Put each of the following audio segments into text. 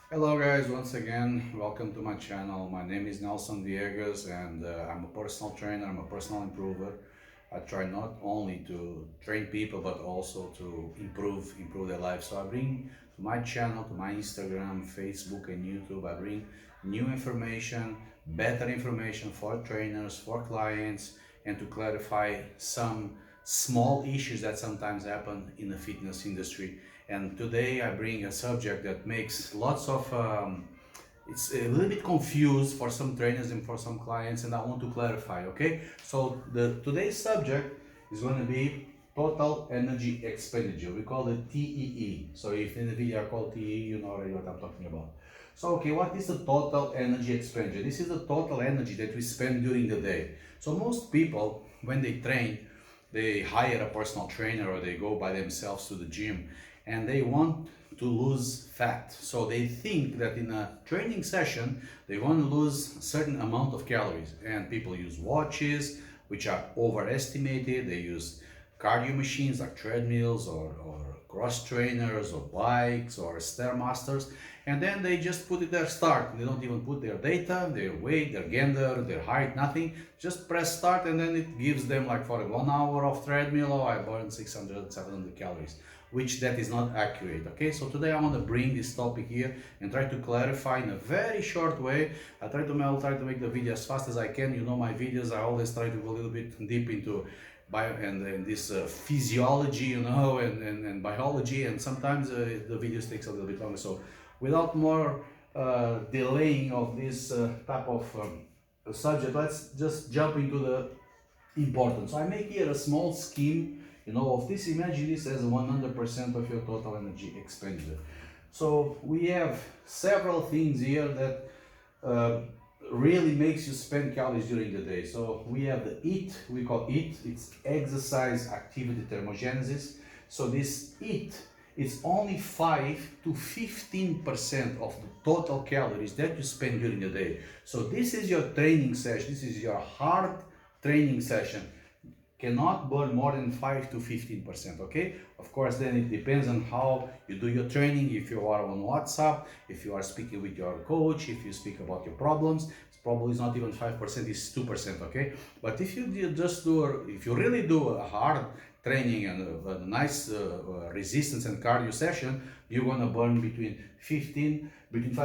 Hello guys, once again, welcome to my channel. My name is Nelson Viegas and I'm a personal trainer, I'm a personal improver. I try not only to train people but also to improve their life. So I bring to my channel, to my Instagram, Facebook and YouTube, I bring new information, better information for trainers, for clients, and to clarify some small issues that sometimes happen in the fitness industry. And today I bring a subject that makes lots of it's a little bit confused for some trainers and for some clients, and I want to clarify. Okay, so the today's subject is going to be total energy expenditure. We call it TEE. So if in the video I call TEE, you know already what I'm talking about. So okay, what is the total energy expenditure? This is the total energy that we spend during the day. So most people, when they train, they hire a personal trainer or they go by themselves to the gym and they want to lose fat. So they think that in a training session they want to lose a certain amount of calories, and people use watches which are overestimated. They use cardio machines like treadmills or cross trainers or bikes or stairmasters, and then they just put it there start. They don't even put their data, their weight, their gender, their height, nothing. Just press start and then it gives them, like, for 1 hour of treadmill, oh, I burned 600 700 calories, which that is not accurate. Okay, so today I want to bring this topic here and try to clarify in a very short way. I'll try to make the video as fast as I can. You know, my videos, I always try to go a little bit deep into bio and this physiology, you know, and biology, and sometimes the videos takes a little bit longer. So without more delaying of this type of subject, let's just jump into the important. So I make here a small scheme, you know, of this. Imagine this as 100% of your total energy expenditure. So we have several things here that uh, really makes you spend calories during the day. So we have the EAT, we call EAT, it's exercise activity thermogenesis. So this EAT, it's only 5 to 15% of the total calories that you spend during the day. So this is your training session, this is your hard training session. Cannot burn more than 5 to 15%. Okay, of course, then it depends on how you do your training. If you are on WhatsApp, if you are speaking with your coach, if you speak about your problems, it's probably not even 5%, it's 2%. Okay, but if you just do if you really do a hard training and a nice resistance and cardio session, you're gonna burn between 5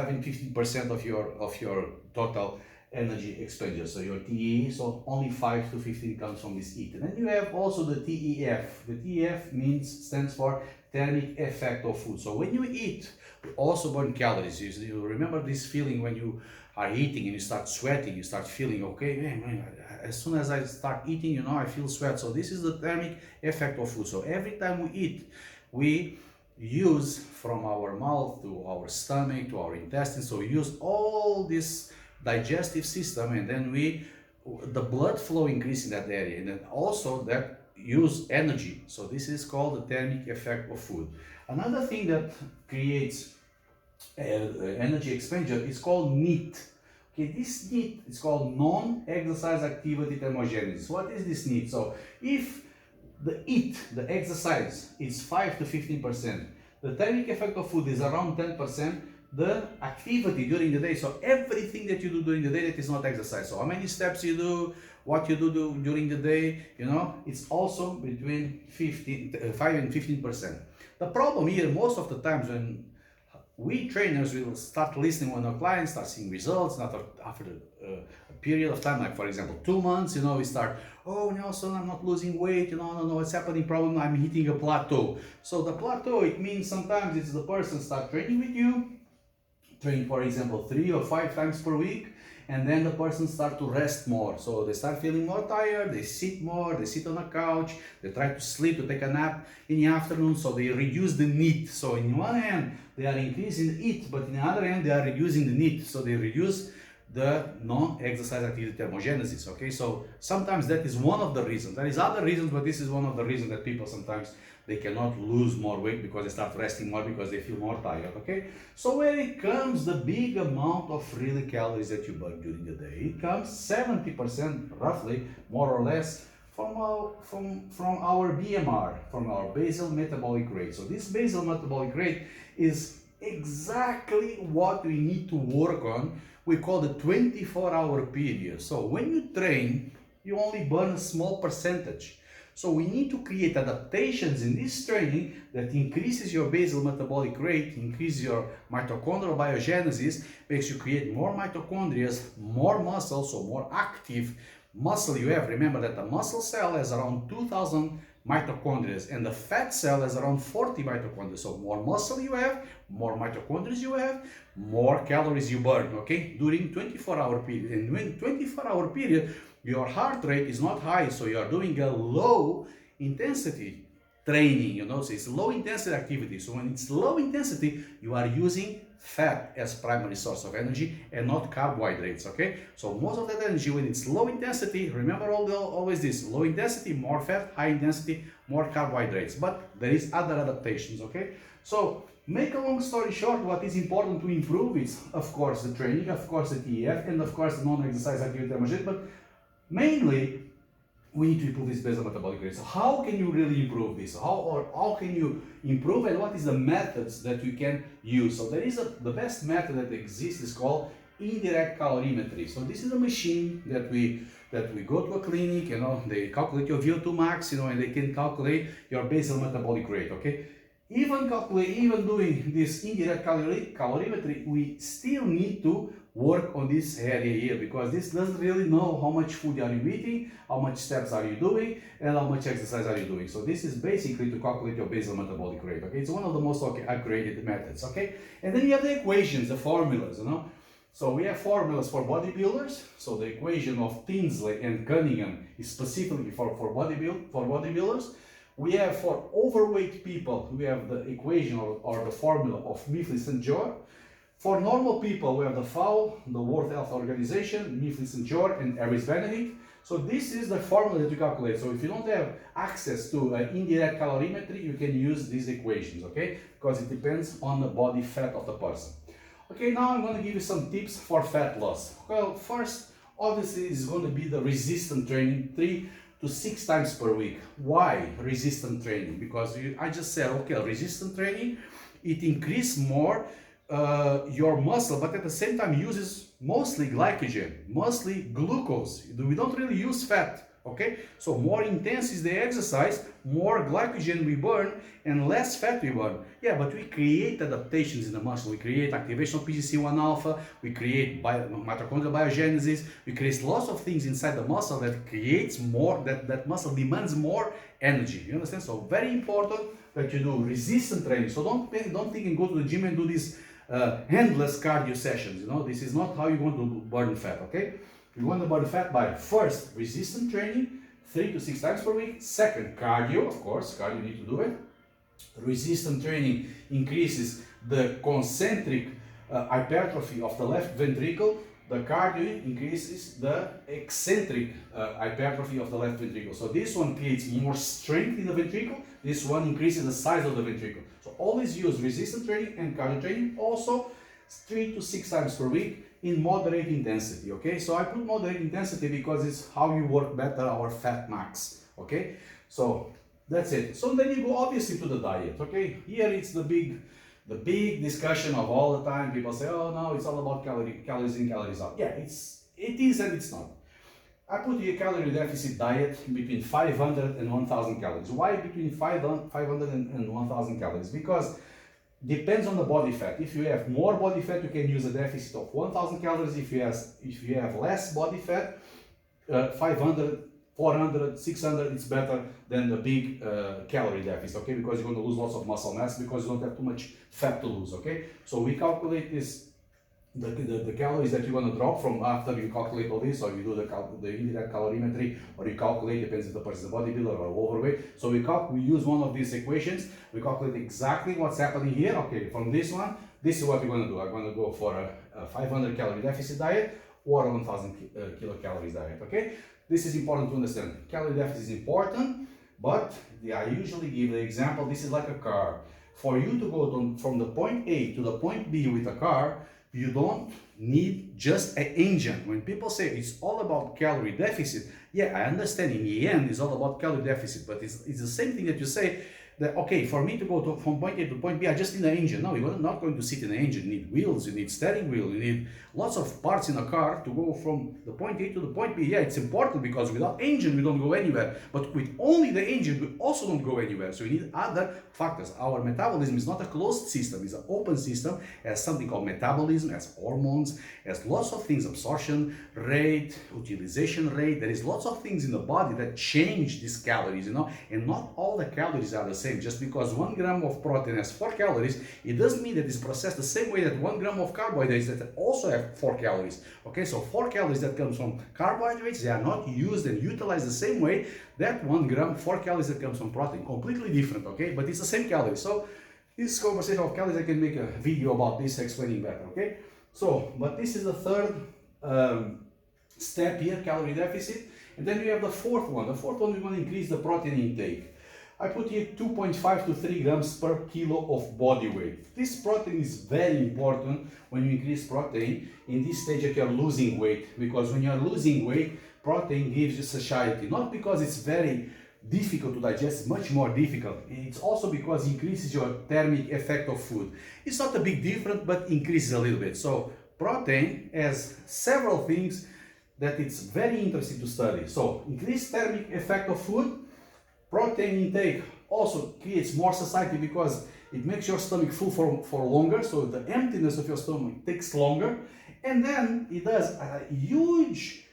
and 15% of your total energy expenditure. So your TE, so only 5 to 15 comes from this EAT. And then you have also the TEF. The TEF stands for Thermic Effect of food. So when you eat, you also burn calories. You remember this feeling when you are eating and you start sweating, you start feeling, okay, man, as soon as I start eating, you know, I feel sweat. So this is the thermic effect of food. So every time we eat, we use from our mouth to our stomach to our intestines. So we use all this digestive system, and then the blood flow increase in that area, and then also that use energy. So this is called the thermic effect of food. Another thing that creates energy expenditure is called NEAT. Okay, this NEAT is called non-exercise activity thermogenesis. What is this NEAT? So if the EAT, the exercise, is 5 to 15%, the thermic effect of food is around 10%, the activity during the day, so everything that you do during the day that is not exercise, so how many steps you do, what you do during the day, you know, it's also between 5 and 15%. The problem here, most of the times when we trainers will start listening when our clients start seeing results, not after a period of time, like for example 2 months, you know, we start, oh Nelson, I'm not losing weight, you know, no, what's happening, problem, I'm hitting a plateau. So the plateau, it means sometimes it's the person start training with you, train for example 3 or 5 times per week, and then the person start to rest more, so they start feeling more tired, they sit more, they sit on a couch, they try to sleep, to take a nap in the afternoon, so they reduce the NEAT. So in one hand they are increasing the EAT, but in the other hand they are reducing the NEAT, so they reduce the non-exercise activity thermogenesis. Okay, so sometimes that is one of the reasons. There is other reasons, but this is one of the reasons that people sometimes they cannot lose more weight because they start resting more because they feel more tired. Okay, so where it comes the big amount of really calories that you burn during the day, it comes 70% roughly, more or less, from our BMR, from our basal metabolic rate. So this basal metabolic rate is exactly what we need to work on. We call the 24-hour period. So when you train, you only burn a small percentage. So we need to create adaptations in this training that increases your basal metabolic rate, increases your mitochondrial biogenesis, makes you create more mitochondria, more muscle, so more active muscle you have. Remember that the muscle cell has around 2000 mitochondria and the fat cell has around 40 mitochondria. So more muscle you have, more mitochondria you have, more calories you burn, okay, during 24-hour period. And when 24-hour period, your heart rate is not high, so you are doing a low intensity training, you know, so it's low intensity activity. So when it's low intensity, you are using fat as primary source of energy and not carbohydrates, okay? So most of that energy, when it's low intensity, remember always this, low intensity, more fat, high intensity, more carbohydrates. But there is other adaptations, okay? So make a long story short, what is important to improve is, of course, the training, of course, the TEF, and of course, the non-exercise activity thermogenics, but mainly, we need to improve this basal metabolic rate. So how can you really improve this? How can you improve, and what is the methods that you can use? So there is the best method that exists is called indirect calorimetry. So this is a machine that we go to a clinic, you know, they calculate your VO2 max, you know, and they can calculate your basal metabolic rate, okay? Even doing this indirect calorimetry, we still need to work on this area here, because this doesn't really know how much food are you eating, how much steps are you doing, and how much exercise are you doing. So this is basically to calculate your basal metabolic rate, okay? It's one of the most accurate methods, okay? And then you have the equations, the formulas, you know? So we have formulas for bodybuilders. So the equation of Tinsley and Cunningham is specifically for bodybuilders. We have for overweight people, we have the equation or the formula of Mifflin St. George. For normal people, we have the FAO, the World Health Organization, Mifflin St. George, and Aris Benedict. So this is the formula that you calculate. So if you don't have access to indirect calorimetry, you can use these equations, okay? Because it depends on the body fat of the person. Okay, now I'm going to give you some tips for fat loss. Well, first, obviously, is going to be the resistance training, 3 to 6 times per week. Why resistance training? Because I just said, okay, resistance training, it increases more your muscle, but at the same time uses mostly glycogen, mostly glucose. We don't really use fat, okay? So more intense is the exercise, more glycogen we burn and less fat we burn. Yeah, but we create adaptations in the muscle. We create activation of PGC1 alpha, we create mitochondrial biogenesis, we create lots of things inside the muscle that creates more, that muscle demands more energy. You understand? So very important that you do resistance training. So don't think and go to the gym and do this endless cardio sessions. You know, this is not how you want to burn fat, okay? You want to burn fat by first resistance training, 3 to 6 times per week. Second, cardio, of course, cardio, you need to do it. Resistance training increases the concentric hypertrophy of the left ventricle. The cardio increases the eccentric hypertrophy of the left ventricle. So this one creates more strength in the ventricle. This one increases the size of the ventricle. So always use resistance training and cardio training, also 3 to 6 times per week in moderate intensity, okay? So I put moderate intensity because it's how you work better our fat max, okay? So that's it. So then you go obviously to the diet, okay? Here it's the big discussion of all the time. People say, oh no, it's all about calories in, calories out. Yeah, it is and it's not. I put a calorie deficit diet between 500 and 1000 calories. Why between 500 and 1000 calories? Because depends on the body fat. If you have more body fat, you can use a deficit of 1000 calories. If you have less body fat, 500, 400, 600, it's better than the big calorie deficit, okay? Because you're going to lose lots of muscle mass because you don't have too much fat to lose, okay? So we calculate this, the calories that you're going to drop from after you calculate all this, or you do the indirect calorimetry, or you calculate, depends if the person is a bodybuilder or overweight. So we use one of these equations, we calculate exactly what's happening here. Okay, from this one, this is what we're going to do. I'm going to go for a 500 calorie deficit diet or a 1000 kilocalories diet, okay? This is important to understand. Calorie deficit is important, but I usually give the example, this is like a car. For you to go from the point A to the point B with a car, you don't need just an engine. When people say it's all about calorie deficit, yeah, I understand in the end it's all about calorie deficit, but it's the same thing that you say, that, okay, for me to go from point A to point B, I just need an engine. No, you're not going to sit in an engine. You need wheels, you need steering wheel, you need lots of parts in a car to go from the point A to the point B. Yeah, it's important because without engine, we don't go anywhere. But with only the engine, we also don't go anywhere. So you need other factors. Our metabolism is not a closed system, it's an open system. It has something called metabolism, it has hormones, it has lots of things, absorption rate, utilization rate. There is lots of things in the body that change these calories, you know, and not all the calories are the same. Just because 1 gram of protein has 4 calories, it doesn't mean that it's processed the same way that 1 gram of carbohydrates that also have 4 calories. Okay, so 4 calories that comes from carbohydrates, they are not used and utilized the same way that 1 gram, 4 calories that comes from protein. Completely different, okay, but it's the same calories. So this conversation of calories, I can make a video about this explaining better, okay? So, but this is the third step here, calorie deficit. And then we have the fourth one. The fourth one, we want to increase the protein intake. I put here 2.5 to 3 grams per kilo of body weight. This protein is very important when you increase protein in this stage that you are losing weight, because when you are losing weight, protein gives you satiety. Not because it's very difficult to digest, much more difficult. It's also because it increases your thermic effect of food. It's not a big difference, but increases a little bit. So protein has several things that it's very interesting to study. So increased thermic effect of food. Protein intake also creates more satiety because it makes your stomach full for longer, so the emptiness of your stomach takes longer. And then it does a huge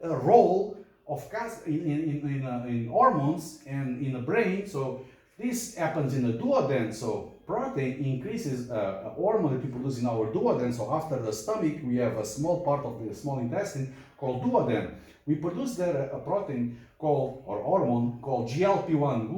role of in hormones and in the brain. So this happens in the duoden. So protein increases a hormone that we produce in our duoden. So after the stomach, we have a small part of the small intestine called duoden. We produce there a protein called, or hormone called GLP-1,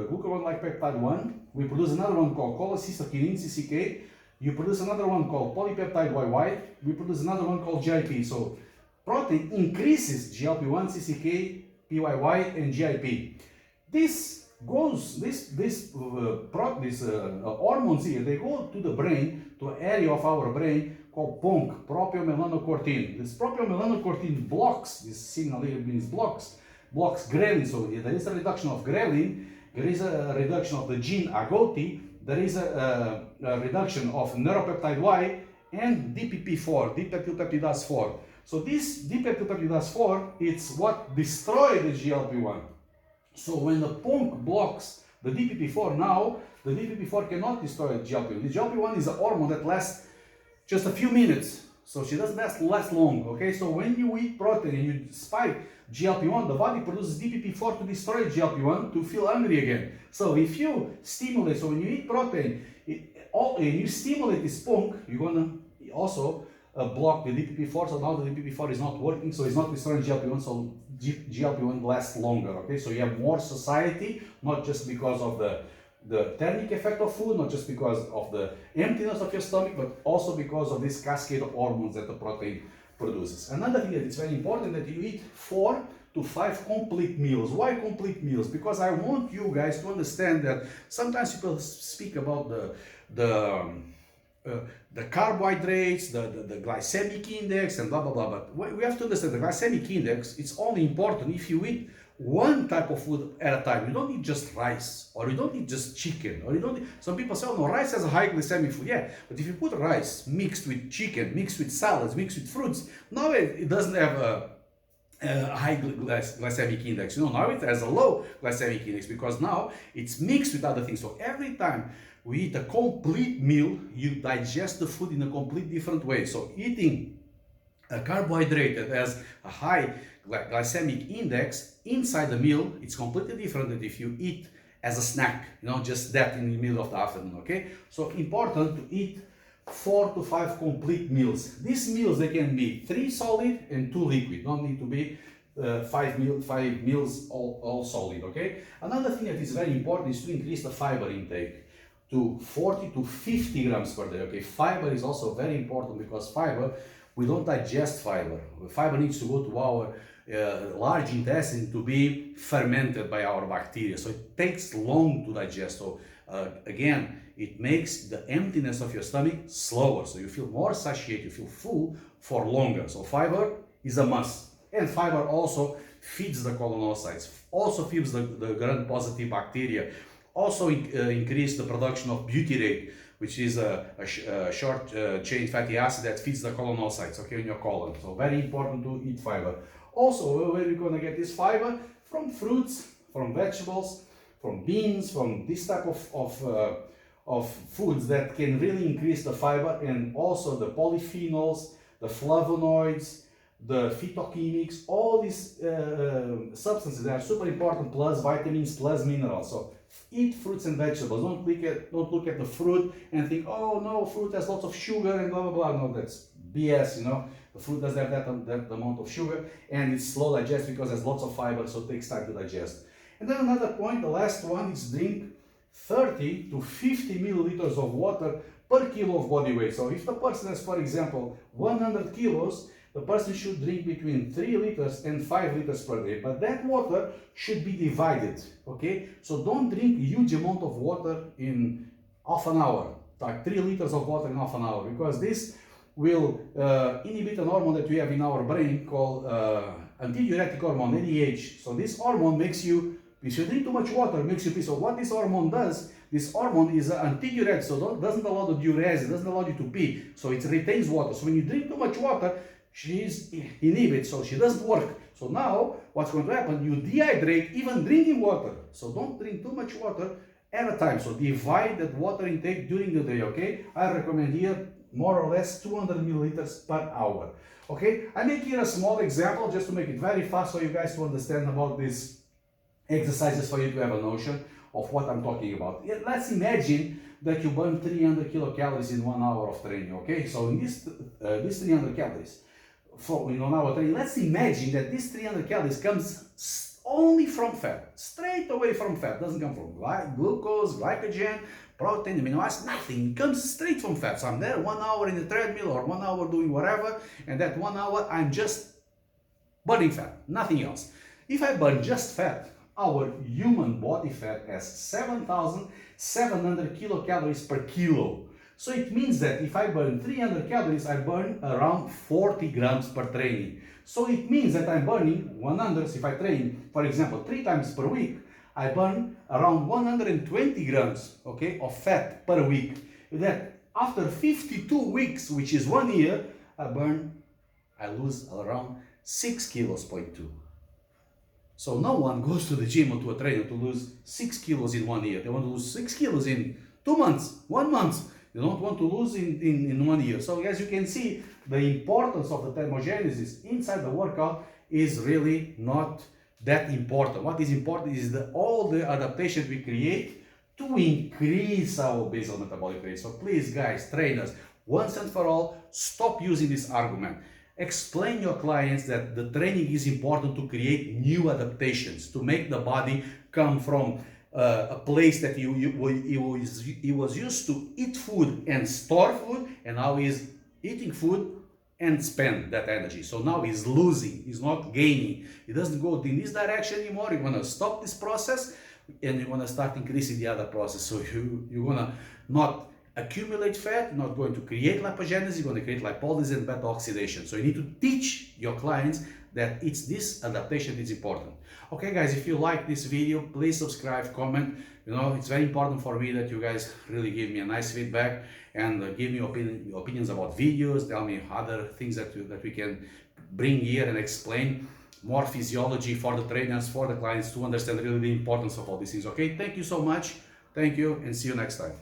glucagon-like peptide 1. We produce another one called cholecystokinin, CCK. You produce another one called polypeptide YY. We produce another one called GIP. So protein increases GLP-1, CCK, PYY, and GIP. This goes, hormones here, they go to the brain, to an area of our brain called PONC, propionmelanocortin. This propionmelanocortin blocks, this signal here means blocks ghrelin. So there is a reduction of ghrelin, there is a reduction of the gene agouti, there is a reduction of neuropeptide Y and DPP4, dipeptidylpeptidase 4. So this dipeptidylpeptidase 4, it's what destroys the GLP-1. So when the PONC blocks the DPP4, now the DPP4 cannot destroy the GLP-1. The GLP-1 is a hormone that lasts just a few minutes, so she doesn't last long. Okay, so when you eat protein and you spike GLP-1, the body produces DPP4 to destroy GLP-1 to feel hungry again. So if you stimulate, so when you eat protein and you stimulate this PONC, you're gonna also block the DPP4. So now the DPP4 is not working, so it's not destroying GLP-1. So GLP-1 lasts longer. Okay, so you have more satiety, not just because of the thermic effect of food, not just because of the emptiness of your stomach, but also because of this cascade of hormones that the protein produces. Another thing that is very important, that you eat 4 to 5 complete meals. Why complete meals? Because I want you guys to understand that sometimes people speak about the carbohydrates, the glycemic index, and blah blah blah. But we have to understand the glycemic index. It's only important if you eat one type of food at a time. You don't eat just rice, or you don't eat just chicken, or you don't eat, some people say, oh no, rice has a high glycemic food. Yeah, but if you put rice mixed with chicken, mixed with salads, mixed with fruits, now it doesn't have a high glycemic index. You know, now it has a low glycemic index because now it's mixed with other things. So every time we eat a complete meal, you digest the food in a complete different way. So eating a carbohydrate that has a high glycemic index inside the meal, it's completely different than if you eat as a snack, you know, just that in the middle of the afternoon. Okay, so important to eat 4 to 5 complete meals. These meals, they can be 3 solid and 2 liquid. Don't need to be 5 meals all solid. Okay, another thing that is very important is to increase the fiber intake to 40 to 50 grams per day. Okay, fiber is also very important because fiber, we don't digest fiber. Fiber needs to go to our large intestine to be fermented by our bacteria. So it takes long to digest. So again, it makes the emptiness of your stomach slower. So you feel more satiated, you feel full for longer. So fiber is a must. And fiber also feeds the colonocytes, also feeds the gram-positive bacteria, Also increase the production of butyrate, which is a short chain fatty acid that feeds the colonocytes, okay, in your colon. So very important to eat fiber. Also, where you're gonna get this fiber? From fruits, from vegetables, from beans, from this type of foods that can really increase the fiber, and also the polyphenols, the flavonoids, the phytochemics, all these substances that are super important, plus vitamins, plus minerals. So eat fruits and vegetables. Don't look at the fruit and think, oh no, fruit has lots of sugar and blah blah blah. No, that's BS. You know, the fruit doesn't have that amount of sugar, and it's slow digest because there's lots of fiber, so it takes time to digest. And then another point, the last one, is drink 30 to 50 milliliters of water per kilo of body weight. So if the person has, for example, 100 kilos, the person should drink between 3 liters and 5 liters per day. But that water should be divided, okay? So don't drink a huge amount of water in half an hour, like 3 liters of water in half an hour, because this will inhibit an hormone that we have in our brain called antidiuretic hormone, ADH. So this hormone makes you, if you drink too much water, makes you pee. So what this hormone does, this hormone is an antidiuretic, so doesn't allow the diuresis, doesn't allow you to pee. So it retains water. So when you drink too much water, she's inhibited, so she doesn't work. So now, what's going to happen? You dehydrate even drinking water. So don't drink too much water at a time. So divide that water intake during the day, okay? I recommend here more or less 200 milliliters per hour, okay? I make here a small example just to make it very fast for you guys to understand about these exercises, for you to have a notion of what I'm talking about. Let's imagine that you burn 300 kilocalories in 1 hour of training, okay? So in this 300 calories, in 1 hour training, let's imagine that this 300 calories comes only from fat, straight away from fat. Doesn't come from glucose, glycogen, protein, amino acids, nothing. It comes straight from fat. So I'm there 1 hour in the treadmill or 1 hour doing whatever, and that 1 hour I'm just burning fat, nothing else. If I burn just fat, our human body fat has 7,700 kilocalories per kilo. So it means that if I burn 300 calories, I burn around 40 grams per training. So it means that I'm burning 100, if I train, for example, 3 times per week, I burn around 120 grams, okay, of fat per week. That after 52 weeks, which is 1 year, I lose around 6 kilos, 0.2. So no one goes to the gym or to a trainer to lose 6 kilos in 1 year. They want to lose 6 kilos in 2 months, 1 month. You don't want to lose in 1 year. So as you can see, the importance of the thermogenesis inside the workout is really not that important. What is important is all the adaptations we create to increase our basal metabolic rate. So please guys, trainers, once and for all, stop using this argument. Explain your clients that the training is important to create new adaptations, to make the body come from a place that he was used to eat food and store food, and now he's eating food and spend that energy. So now he's losing, he's not gaining. He doesn't go in this direction anymore. You want to stop this process and you want to start increasing the other process. So you're going to not accumulate fat, not going to create lipogenesis, you're going to create lipolysis and beta oxidation. So you need to teach your clients that it's this adaptation is important. Okay guys, if you like this video, please subscribe, comment. You know, it's very important for me that you guys really give me a nice feedback and give me opinions about videos, tell me other things that we can bring here and explain more physiology for the trainers, for the clients, to understand really the importance of all these things. Okay, thank you so much. Thank you and see you next time.